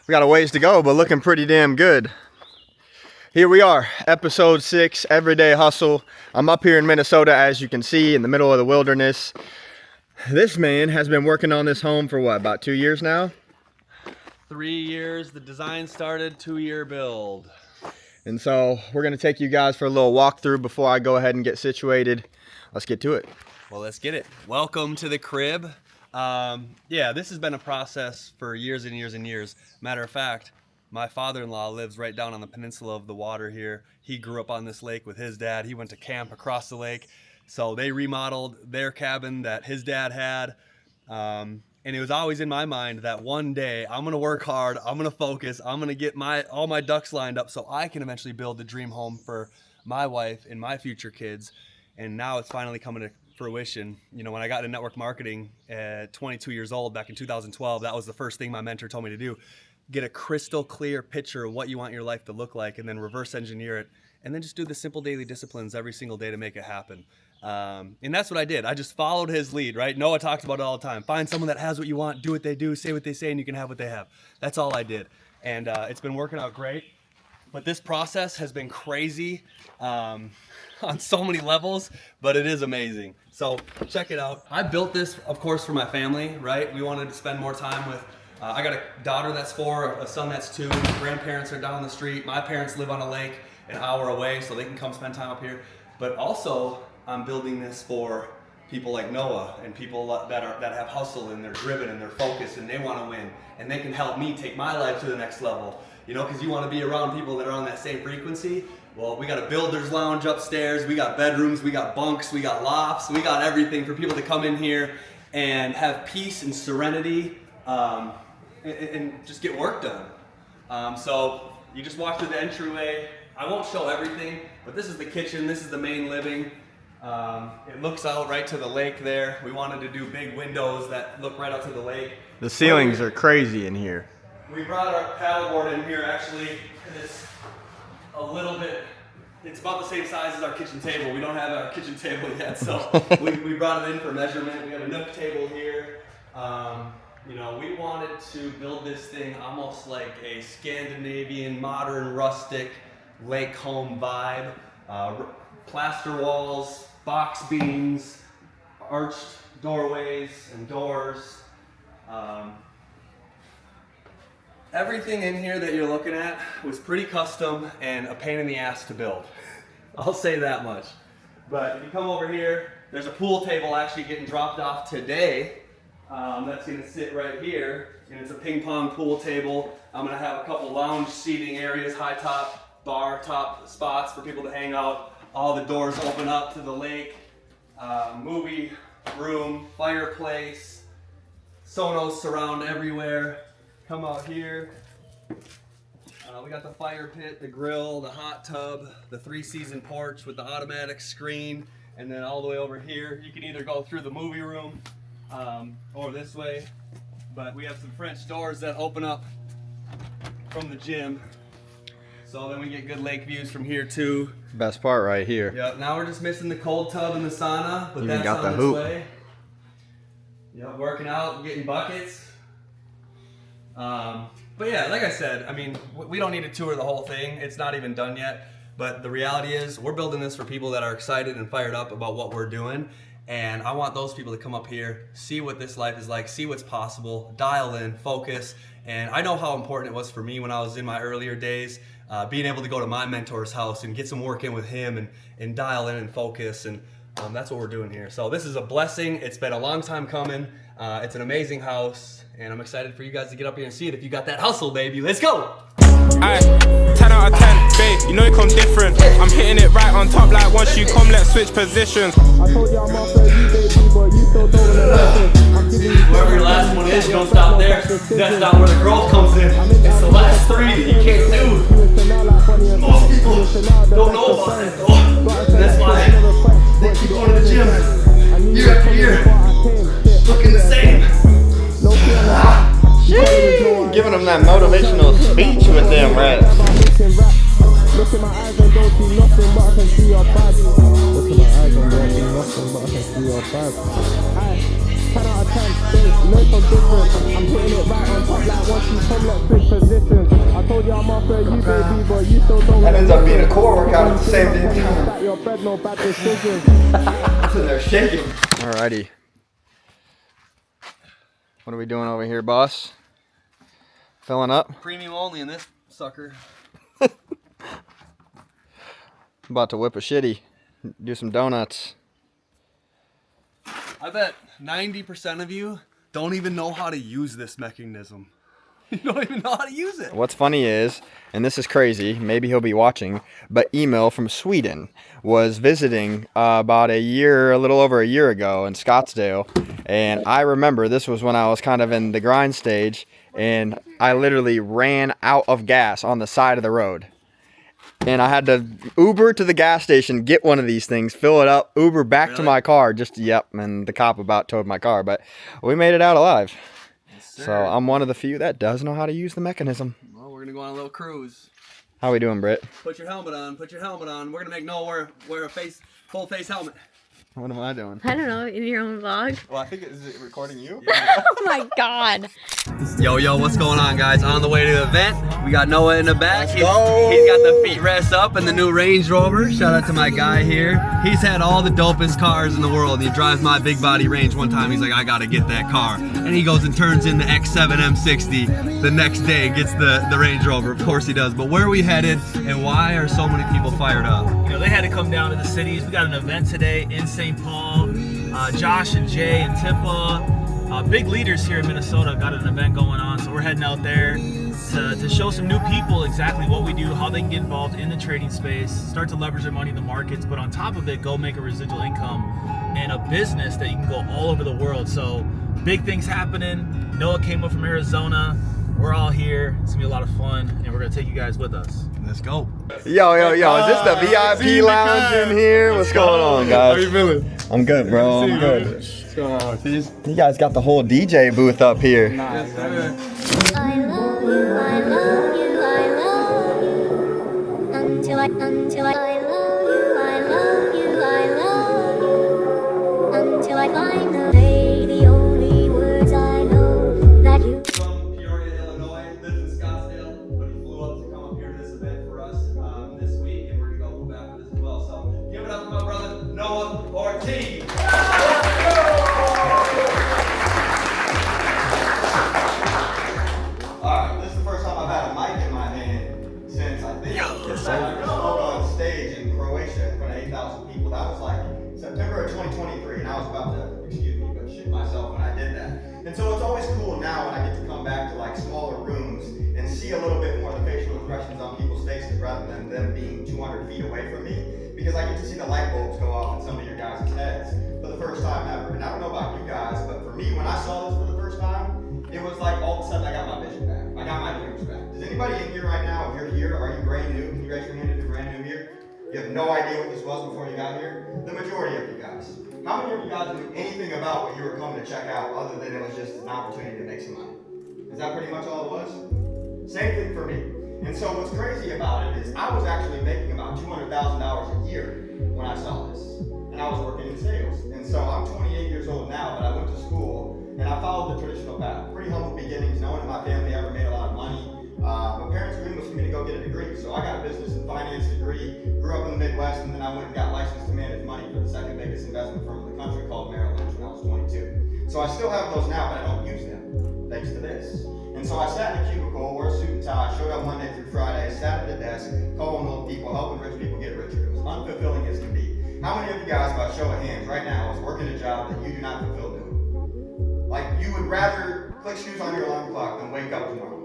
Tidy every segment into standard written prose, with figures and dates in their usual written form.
We got a ways to go, but looking pretty damn good. Here we are, episode 6, Everyday Hustle. I'm up here in Minnesota, as you can see, in the middle of the wilderness. This man has been working on this home for what, about 2 years now? 3 years, the design started, 2-year build. And so we're gonna take you guys for a little walkthrough before I go ahead and get situated. Let's get to it. Well, let's get it. Welcome to the crib. Yeah, this has been a process for years and years and years. Matter of fact, my father-in-law lives right down on the peninsula of the water here. He grew up on this lake with his dad. He went to camp across the lake. So they remodeled their cabin that his dad had. And it was always in my mind that one day I'm going to work hard, I'm going to focus, I'm going to get all my ducks lined up so I can eventually build the dream home for my wife and my future kids. And now it's finally coming to fruition. You know, when I got into network marketing at 22 years old back in 2012, that was the first thing my mentor told me to do. Get a crystal clear picture of what you want your life to look like and then reverse engineer it. And then just do the simple daily disciplines every single day to make it happen. And that's what I did. I just followed his lead, right? Noah talks about it all the time. Find someone that has what you want, do what they do, say what they say, and you can have what they have. That's all I did. And it's been working out great. But this process has been crazy on so many levels, but it is amazing. So check it out. I built this, of course, for my family, right? We wanted to spend more time with, I got a daughter that's 4, a son that's 2, my grandparents are down the street, my parents live on a lake an hour away, so they can come spend time up here. But also, I'm building this for people like Noah and people that have hustle and they're driven and they're focused and they want to win, and they can help me take my life to the next level. You know, because you want to be around people that are on that same frequency. Well, we got a builder's lounge upstairs, we got bedrooms, we got bunks, we got lofts, we got everything for people to come in here and have peace and serenity and just get work done. So you just walk through the entryway. I won't show everything, but this is the kitchen, this is the main living. It looks out right to the lake there. We wanted to do big windows that look right out to the lake. The ceilings are crazy in here. We brought our paddleboard in here. Actually, it's a little bit, it's about the same size as our kitchen table. We don't have our kitchen table yet, so we brought it in for measurement. We have a nook table here. You know, we wanted to build this thing almost like a Scandinavian, modern, rustic lake home vibe. Plaster walls, box beams, arched doorways and doors. Everything in here that you're looking at was pretty custom and a pain in the ass to build. I'll say that much. But if you come over here, there's a pool table actually getting dropped off today. That's gonna sit right here, and it's a ping pong pool table. I'm gonna have a couple lounge seating areas, high top, bar top spots for people to hang out. All the doors open up to the lake. Movie room, fireplace, Sonos surround everywhere. Come out here. We got the fire pit, the grill, the hot tub, the 3-season porch with the automatic screen, and then all the way over here, you can either go through the movie room or this way. But we have some French doors that open up from the gym. So then we get good lake views from here too. Best part right here. Yeah, now we're just missing the cold tub and the sauna, but Even that's got on the its hoop. way. Yeah, working out, getting buckets. But yeah, like I said, I mean, we don't need to tour the whole thing. It's not even done yet. But the reality is, we're building this for people that are excited and fired up about what we're doing. And I want those people to come up here, see what this life is like, see what's possible, dial in, focus. And I know how important it was for me when I was in my earlier days, being able to go to my mentor's house and get some work in with him and dial in and focus. And that's what we're doing here. So this is a blessing. It's been a long time coming. It's an amazing house, and I'm excited for you guys to get up here and see it. If you got that hustle, baby, let's go. Aye, 10 out of 10, babe, you know you come different. I'm hitting it right on top, like once you come, let's switch positions. I told you I'm off for you, baby, but you still don't listen. Wherever your last one is, don't stop there. That's not where the growth comes in. It's the last 3 that you can't do. Most people don't know about that though. And that's why they keep going to the gym year after year, looking the same. Giving them that motivational speech with them rats. Look in my eyes and don't see nothing, but I can see your vibe. Look in my eyes and don't see nothing, but I can see your vibe. 10 out of 10, babe, you know it's so different. I'm hitting it right on top like once you come, let's switch positions. I told you I'm after you, baby, but you still don't. That ends up being a core workout at the same damn time. That your bed, no bad decisions. They're shaking. Alrighty. What are we doing over here, boss? Filling up? Premium only in this sucker. About to whip a shitty. Do some donuts. I bet 90% of you don't even know how to use this mechanism. You don't even know how to use it. What's funny is, and this is crazy, maybe he'll be watching, but Emil from Sweden was visiting about a little over a year ago in Scottsdale. And I remember this was when I was kind of in the grind stage, and I literally ran out of gas on the side of the road. And I had to Uber to the gas station, get one of these things, fill it up, Uber back to my car. And the cop about towed my car, but we made it out alive. So I'm one of the few that does know how to use the mechanism. Well, we're gonna go on a little cruise. How we doing, Britt? Put your helmet on. Put your helmet on. We're gonna make Noah wear a full face helmet. What am I doing? I don't know, in your own vlog. Well, I think is it recording you? Oh my god. Yo, what's going on, guys? On the way to the event, we got Noah in the back. He's go. got the feet rest up in the new Range Rover. Shout out to my guy here. He's had all the dopest cars in the world. He drives my big body Range one time. He's like, I gotta get that car. And he goes and turns in the X7 M60 the next day, gets the Range Rover. Of course he does. But where are we headed, and why are so many people fired up? You know, they had to come down to the cities. We got an event today in St. Paul. Josh and Jay and Tippa, big leaders here in Minnesota, got an event going on. So we're heading out there to show some new people exactly what we do, how they can get involved in the trading space, start to leverage their money in the markets, but on top of it, go make a residual income and a business that you can go all over the world. So big things happening. Noah came up from Arizona. We're all here. It's gonna be a lot of fun, and we're gonna take you guys with us. Let's go. Yo, is this the VIP lounge in here? What's going on, guys? How you feeling? I'm good, bro. I'm good. What's going on, Ortiz? You guys got the whole DJ booth up here. I love you, I love you, I love you. Until I love you, I love you, I love you. Until I find the day, the only words I know that you. From Peoria, Illinois, lives in Scottsdale, but he flew up to come up here to this event for us this week, and we're gonna go back with this as well. So give it up for my brother Noah Ortiz. Alright, this is the first time I've had a mic in my hand since I think I spoke on stage in Croatia in front of 8,000 people. That was like September of 2023, and I was about to, shit myself when I did that. And so it's always cool now when I get to come back to like smaller rooms and see a little bit more of the facial expressions on people's faces rather than them being 200 feet away from me, because I get to see the light bulbs go off in some of your guys' heads for the first time ever. And I don't know about you guys, but for me, when I saw this for the first time, it was like all of a sudden I got my vision back. I got my dreams back. Does anybody in here right now, if you're here, are you brand new? Can you raise your hand if you're brand new here? You have no idea what this was before you got here? The majority of you guys. How many of you guys knew anything about what you were coming to check out other than it was just an opportunity to make some money? Is that pretty much all it was? Same thing for me. And so what's crazy about it is I was actually making about $200,000 a year when I saw this. And I was working in sales. And so I'm 28 years old now, but I went to school and I followed the traditional path. Pretty humble beginnings. No one in my family ever made a lot of money. My parents' dream was for me to go get a degree. So I got a business and finance degree, grew up in the Midwest, and then I went and got licensed to manage money for the second biggest investment firm in the country called Merrill Lynch when I was 22. So I still have those now, but I don't use them, thanks to this. And so I sat in a cubicle, wore a suit and tie, showed up Monday through Friday, sat at the desk, calling old people, helping rich people get richer. It was unfulfilling as can be. How many of you guys, by show of hands, right now is working a job that you do not fulfill doing? Like, you would rather click snooze on your alarm clock than wake up tomorrow.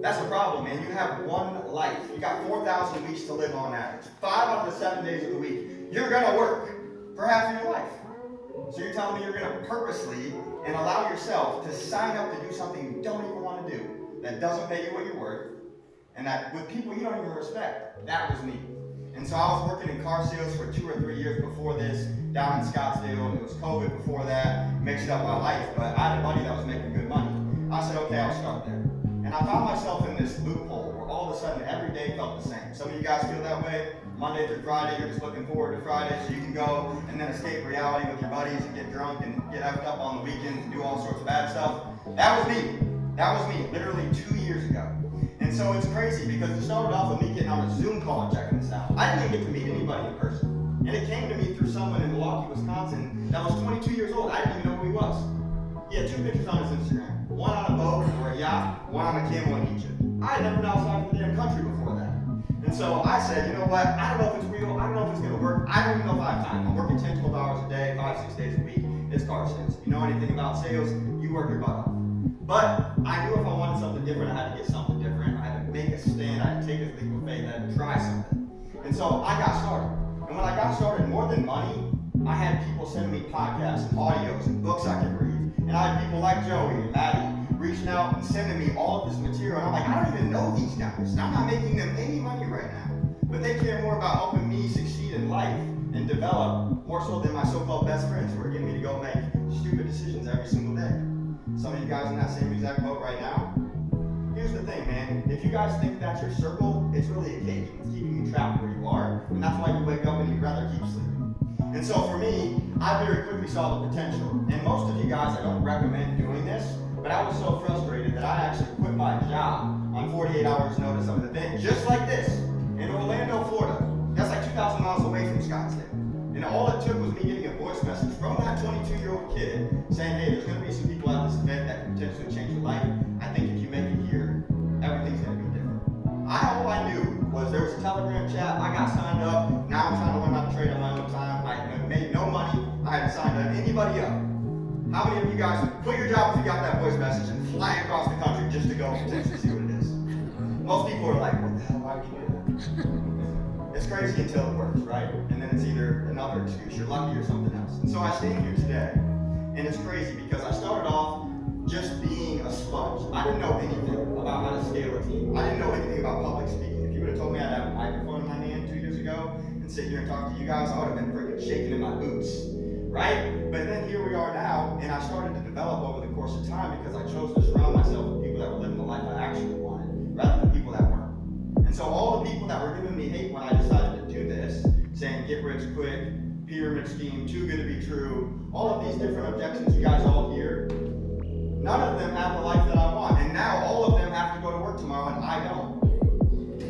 That's the problem, man. You have one life. You got 4,000 weeks to live on average. 5 out of the 7 days of the week, you're gonna work for half of your life. So you're telling me you're gonna purposely and allow yourself to sign up to do something you don't even want to do, that doesn't pay you what you're worth, and that with people you don't even respect. That was me. And so I was working in car sales for 2 or 3 years before this, down in Scottsdale, and it was COVID before that, mixed up my life, but I had a buddy that was making good money. I said, okay, I'll start there. And And I found myself in this loophole where all of a sudden every day felt the same. Some of you guys feel that way. Monday through Friday, you're just looking forward to Friday so you can go and then escape reality with your buddies and get drunk and get effed up on the weekends and do all sorts of bad stuff. That was me. That was me, literally 2 years ago. And so it's crazy because it started off with me getting on a Zoom call and checking this out. I didn't even get to meet anybody in person. And it came to me through someone in Milwaukee, Wisconsin that was 22 years old. I didn't even know who he was. He had 2 pictures on his Instagram. One on a boat or a yacht, one on a camel in Egypt. I had never been outside of the damn country before that. And so I said, you know what, I don't know if it's real, I don't know if it's gonna work, I don't even know if I have time. I'm working 10, 12 hours a day, 5, 6 days a week. It's car sales. If you know anything about sales, you work your butt off. But I knew if I wanted something different, I had to get something different. I had to make a stand, I had to take a leap of faith, I had to try something. And so I got started. And when I got started, more than money, I had people sending me podcasts and audios and books I could read. And I had people like Joey and Maddie reaching out and sending me all of this material. And I'm like, I don't even know these guys. And I'm not making them any money right now. But they care more about helping me succeed in life and develop more so than my so-called best friends who are getting me to go make stupid decisions every single day. Some of you guys in that same exact boat right now. Here's the thing, man. If you guys think that's your circle, it's really a cage. It's keeping you trapped where you are. And that's why you wake up and you'd rather keep sleeping. And so for me, I very quickly saw the potential. And most of you guys, I don't recommend doing this, but I was so frustrated that I actually quit my job on 48 hours notice of an event just like this in Orlando, Florida. That's like 2,000 miles away from Scottsdale. And all it took was me getting a voice message from that 22-year-old kid saying, hey, there's gonna be some people at this event that can potentially change your life. I think if you make it here, everything's gonna be different. All I knew was there was a Telegram chat, I got signed up, now I'm trying to learn how to trade on my own time. I made no money, I hadn't signed up anybody up. How many of you guys would quit your job if you got that voice message and fly across the country just to go and potentially see what it is? Most people are like, what the hell, why would you do that? It's crazy until it works, right? And then it's either another excuse, you're lucky or something else. And so I stand here today, and it's crazy because I started off just being a sponge. I didn't know anything about how to scale a team. I didn't know anything about public speaking. If you would have told me I'd have a microphone in my hand 2 years ago and sit here and talk to you guys, I would have been freaking shaking in my boots, right? But then here we are now, and I started to develop over the course of time because I chose to surround myself with people that were living the life I actually wanted, rather than people that weren't. And so all the people that were giving me hate when I decided to do this, saying get rich quick, pyramid scheme, too good to be true, all of these different objections you guys all hear, none of them have the life that I want. And now all of them have to go to work tomorrow and I don't.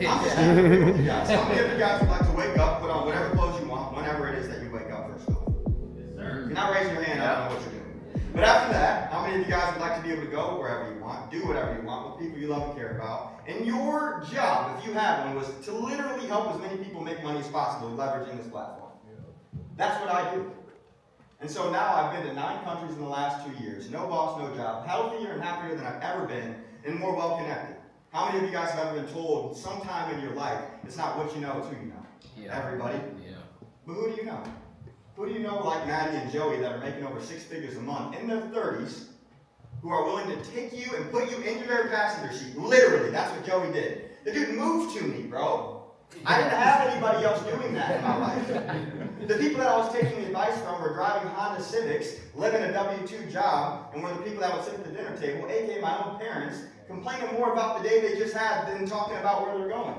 I'm just happy with you guys. How many of you guys would like to wake up, put on whatever clothes you want, whenever it is that you wake up first of all? Yes, sir. If you're not raising your hand, I don't know what you're doing. But after that, how many of you guys would like to be able to go wherever you want, do whatever you want with people you love and care about? And your job, if you have one, was to literally help as many people make money as possible leveraging this platform. That's what I do. And so now I've been to 9 countries in the last 2 years, no boss, no job, healthier and happier than I've ever been, and more well-connected. How many of you guys have ever been told sometime in your life, it's not what you know, it's who you know? Yeah. Everybody? Yeah. But who do you know? Who do you know like Maddie and Joey that are making over 6 figures a month in their 30s, who are willing to take you and put you into their passenger seat? Literally, that's what Joey did. The dude moved to me, bro. I didn't have anybody else doing that in my life. The people that I was taking advice from were driving Honda Civics, living a W-2 job, and were the people that would sit at the dinner table, aka my own parents, complaining more about the day they just had than talking about where they're going.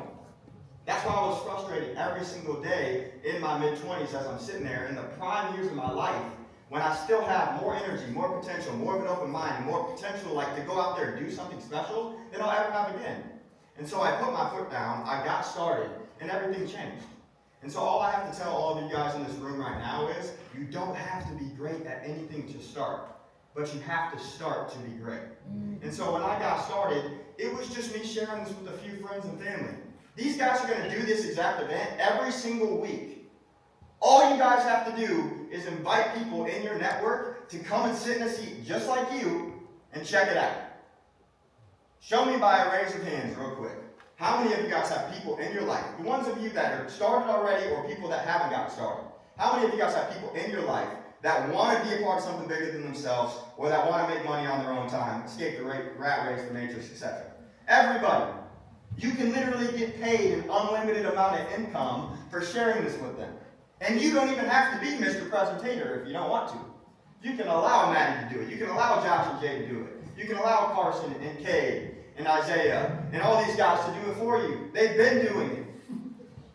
That's why I was frustrated every single day in my mid-20s as I'm sitting there in the prime years of my life, when I still have more energy, more potential, more of an open mind, more potential like to go out there and do something special than I'll ever have again. And so I put my foot down, I got started, and everything changed. And so all I have to tell all of you guys in this room right now is, you don't have to be great at anything to start, but you have to start to be great. And so when I got started, it was just me sharing this with a few friends and family. These guys are going to do this exact event every single week. All you guys have to do is invite people in your network to come and sit in a seat just like you and check it out. Show me by a raise of hands real quick. How many of you guys have people in your life, the ones of you that are started already or people that haven't gotten started? How many of you guys have people in your life that want to be a part of something bigger than themselves or that want to make money on their own time, escape the rat race, the matrix, etc.? Everybody. You can literally get paid an unlimited amount of income for sharing this with them. And you don't even have to be Mr. Presentator if you don't want to. You can allow Maddie to do it. You can allow Josh and Jay to do it. You can allow Carson and Cade and Isaiah and all these guys to do it for you. They've been doing it.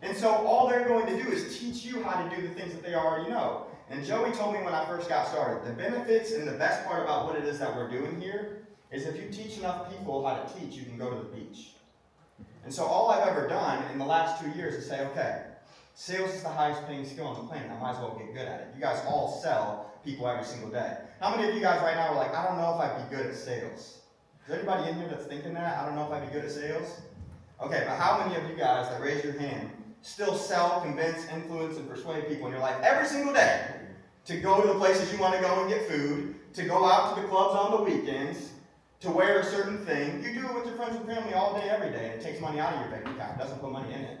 And so all they're going to do is teach you how to do the things that they already know. And Joey told me when I first got started, the benefits and the best part about what it is that we're doing here is if you teach enough people how to teach, you can go to the beach. And so all I've ever done in the last 2 years is say, okay, sales is the highest paying skill on the planet. I might as well get good at it. You guys all sell people every single day. How many of you guys right now are like, I don't know if I'd be good at sales? Is there anybody in here that's thinking that? I don't know if I'd be good at sales? Okay, but how many of you guys that raise your hand still sell, convince, influence, and persuade people in your life every single day to go to the places you want to go and get food, to go out to the clubs on the weekends, to wear a certain thing? You do it with your friends and family all day, every day, and it takes money out of your bank account. It doesn't put money in it.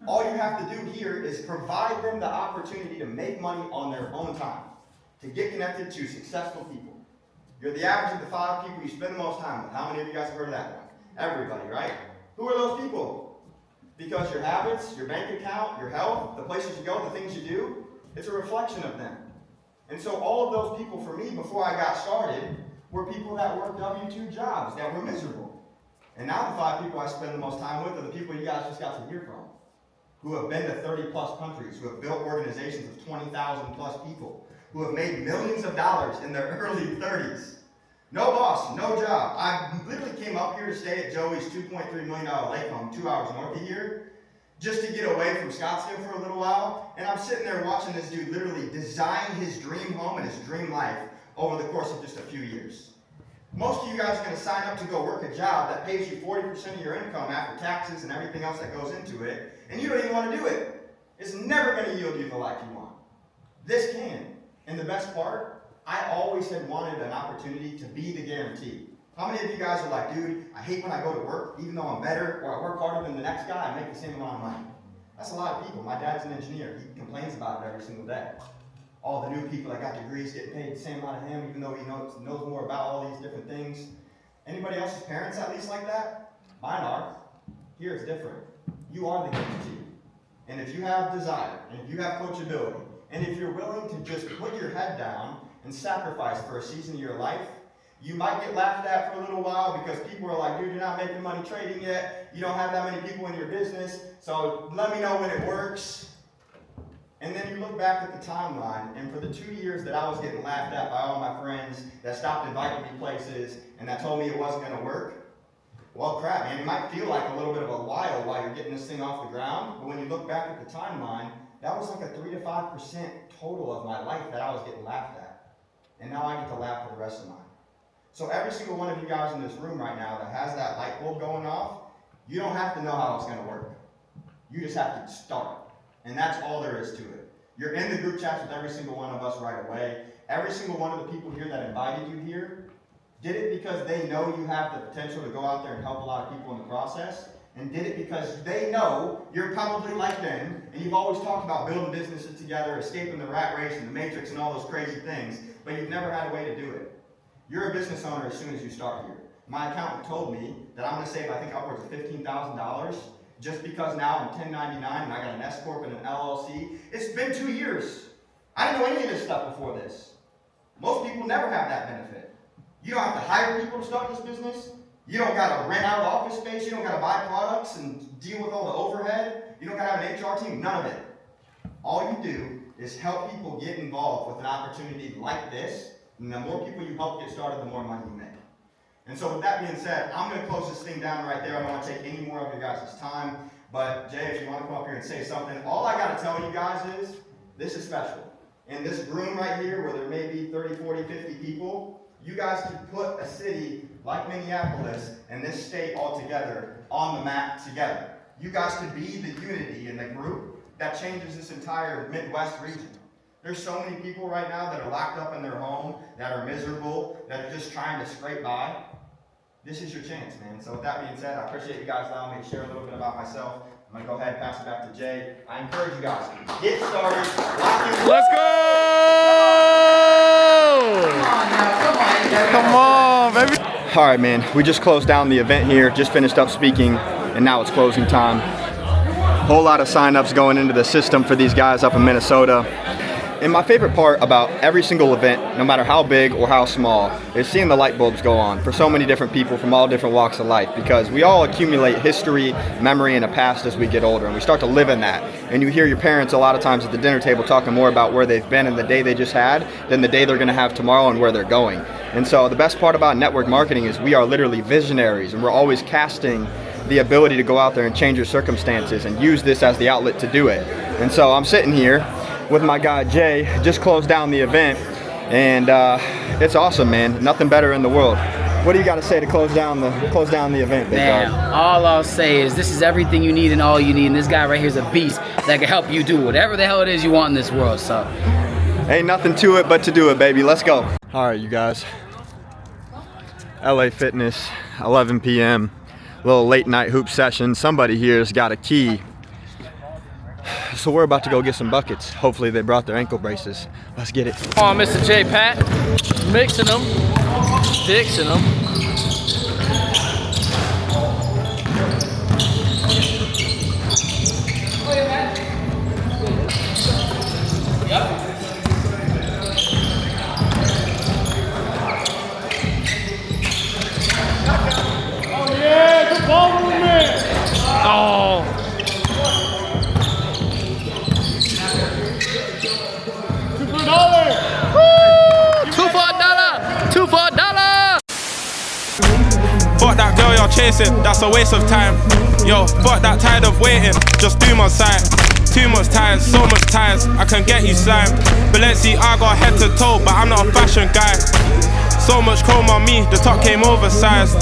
All you have to do here is provide them the opportunity to make money on their own time, to get connected to successful people. You're the average of the 5 people you spend the most time with. How many of you guys have heard of that one? Everybody, right? Who are those people? Because your habits, your bank account, your health, the places you go, the things you do, it's a reflection of them. And so all of those people for me before I got started were people that worked W-2 jobs that were miserable. And now the 5 people I spend the most time with are the people you guys just got to hear from, who have been to 30 plus countries, who have built organizations of 20,000 plus people, who have made millions of dollars in their early 30s. No boss, no job. I literally came up here to stay at Joey's $2.3 million lake home 2 hours north of here, just to get away from Scottsdale for a little while. And I'm sitting there watching this dude literally design his dream home and his dream life over the course of just a few years. Most of you guys are going to sign up to go work a job that pays you 40% of your income after taxes and everything else that goes into it, and you don't even want to do it. It's never going to yield you the life you want. This can. And the best part, I always had wanted an opportunity to be the guarantee. How many of you guys are like, dude, I hate when I go to work, even though I'm better, or I work harder than the next guy, I make the same amount of money. That's a lot of people. My dad's an engineer. He complains about it every single day. All the new people that got degrees getting paid the same amount of him, even though he knows more about all these different things. Anybody else's parents at least like that? Mine are. Here it's different. You are the guarantee. And if you have desire, and if you have coachability, and if you're willing to just put your head down and sacrifice for a season of your life, you might get laughed at for a little while because people are like, dude, you're not making money trading yet. You don't have that many people in your business, so let me know when it works. And then you look back at the timeline, and for the 2 years that I was getting laughed at by all my friends that stopped inviting me places and that told me it wasn't going to work, well, crap, man, it might feel like a little bit of a while you're getting this thing off the ground, but when you look back at the timeline, that was like a 3 to 5% total of my life that I was getting laughed at. And now I get to laugh for the rest of mine. So every single one of you guys in this room right now that has that light bulb going off, you don't have to know how it's going to work. You just have to start. And that's all there is to it. You're in the group chats with every single one of us right away. Every single one of the people here that invited you here did it because they know you have the potential to go out there and help a lot of people in the process, and did it because they know you're probably like them, and you've always talked about building businesses together, escaping the rat race and the matrix and all those crazy things, but you've never had a way to do it. You're a business owner as soon as you start here. My accountant told me that I'm going to save, I think, upwards of $15,000 just because now I'm 1099 and I got an S Corp and an LLC. It's been 2 years. I didn't know any of this stuff before this. Most people never have that benefit. You don't have to hire people to start this business. You don't got to rent out office space. You don't got to buy products and deal with all the overhead. You don't got to have an HR team. None of it. All you do is help people get involved with an opportunity like this. And the more people you help get started, the more money you make. And so with that being said, I'm going to close this thing down right there. I don't want to take any more of your guys' time. But Jay, if you want to come up here and say something, all I got to tell you guys is, this is special. In this room right here, where there may be 30, 40, 50 people, you guys could put a city like Minneapolis and this state all together on the map together. You guys could be the unity in the group that changes this entire Midwest region. There's so many people right now that are locked up in their home, that are miserable, that are just trying to scrape by. This is your chance, man. So with that being said, I appreciate you guys allowing me to share a little bit about myself. I'm going to go ahead and pass it back to Jay. I encourage you guys, get started. Let's go! Come on, baby. All right, man. We just closed down the event here, just finished up speaking, and now it's closing time. Whole lot of signups going into the system for these guys up in Minnesota. And my favorite part about every single event, no matter how big or how small, is seeing the light bulbs go on for so many different people from all different walks of life, because we all accumulate history, memory, and a past as we get older, and we start to live in that. And you hear your parents a lot of times at the dinner table talking more about where they've been in the day they just had than the day they're going to have tomorrow and where they're going. And so the best part about network marketing is we are literally visionaries, and we're always casting the ability to go out there and change your circumstances and use this as the outlet to do it. And so I'm sitting here with my guy Jay, just closed down the event, and it's awesome, man. Nothing better in the world. What do you got to say to close down the event, big Man, dog? all I'll say is this is everything you need and all you need, and this guy right here is a beast that can help you do whatever the hell it is you want in this world. So Ain't nothing to it but to do it, baby. Let's go. All right, you guys. LA Fitness, 11 p.m. Little late night hoop session. Somebody here's got a key. So we're about to go get some buckets. Hopefully they brought their ankle braces. Let's get it. Come on, Mr. J. Pat. Mixing them. Fixing them. Oh. $2 for $1. Fuck that girl you're chasing, that's a waste of time. Yo, fuck that tired of waiting, just do my side. Too much ties, so much ties, I can get you slime. Balenciaga head to toe, but I'm not a fashion guy. So much chrome on me, the top came oversized.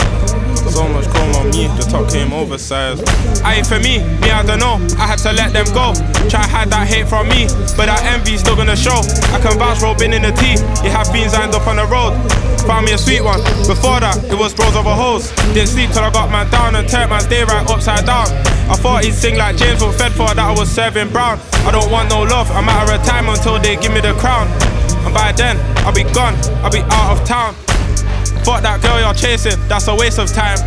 So much chrome on me, the top came oversized. Aye, for me, I don't know, I had to let them go. Try hide that hate from me, but that envy's still gonna show. I can bounce roping in the tea, you have beans lined up on the road. Found me a sweet one, before that, it was bros over hoes. Didn't sleep till I got man down and turned man's day right upside down. I thought he'd sing like James, but fed for that I was serving brown. I don't want no love, I'm out of time until they give me the crown. And by then, I'll be gone, I'll be out of town. Fuck that girl you're chasing, that's a waste of time.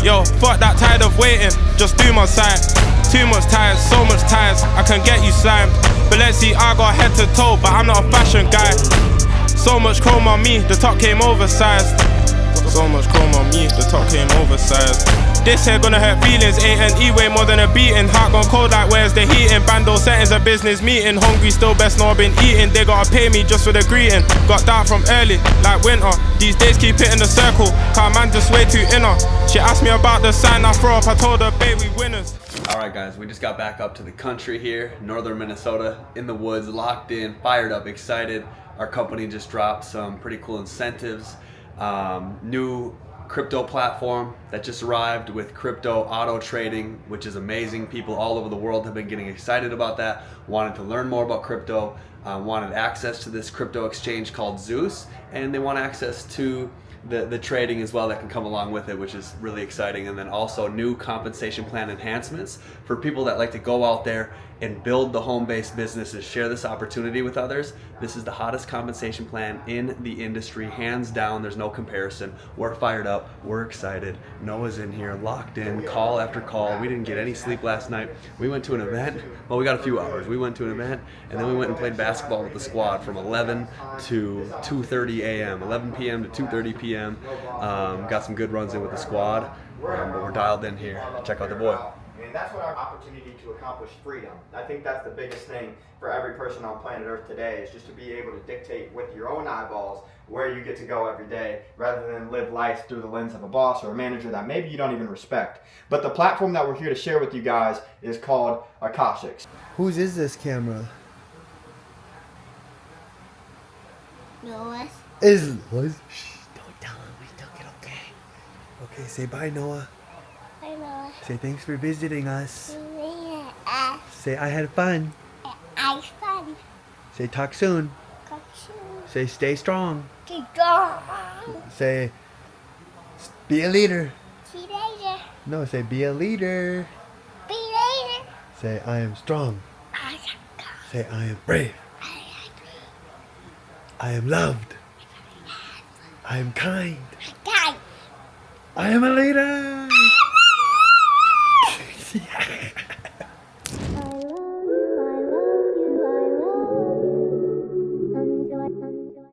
Yo, fuck that tired of waiting, just do my side. Too much ties, so much ties, I can get you slimed. Balenciaga head to toe, but I'm not a fashion guy. So much chrome on me, the top came oversized. So much chrome on me, the top came oversized. This here gonna hurt feelings, A&E way more than a beating. Heart gone cold like where's the heating? Bando settings a business meeting. Hungry still best know I've been eating. They gotta pay me just for the greeting. Got down from early, like winter. These days keep it in the circle, cause man just way too inner. She asked me about the sign I throw up, I told her babe we winners. All right, guys, we just got back up to the country here, northern Minnesota, in the woods, locked in, fired up, excited. Our company just dropped some pretty cool incentives. New crypto platform that just arrived with crypto auto trading, which is amazing. People all over the world have been getting excited about that, wanted to learn more about crypto, wanted access to this crypto exchange called Zeus, and they want access to the trading as well that can come along with it, which is really exciting. And then also new compensation plan enhancements for people that like to go out there and build the home-based businesses, share this opportunity with others. This is the hottest compensation plan in the industry, hands down. There's no comparison. We're fired up, we're excited. Noah's in here, locked in, call after call. We didn't get any sleep last night. We went to an event, well, we got a few hours. We went to an event, and then we went and played basketball with the squad from 11 to 2:30 a.m., 11 p.m. to 2:30 p.m. Got some good runs in with the squad, but we're dialed in here. Check out the boy. And that's what our opportunity to accomplish freedom. I think that's the biggest thing for every person on planet Earth today, is just to be able to dictate with your own eyeballs where you get to go every day, rather than live life through the lens of a boss or a manager that maybe you don't even respect. But the platform that we're here to share with you guys is called Akashics. Whose is this camera? Noah's. Is Lois? Shh, don't tell him. We took it, okay? Okay, say bye, Noah. Bye, Noah. Say thanks for visiting us. I Say I had fun. fun. Say talk soon. Say stay strong. Say be a leader. See you later. No, say be a leader. Be later. Say I am strong. Say I am brave. I am loved. I am kind. Guy. I am a leader.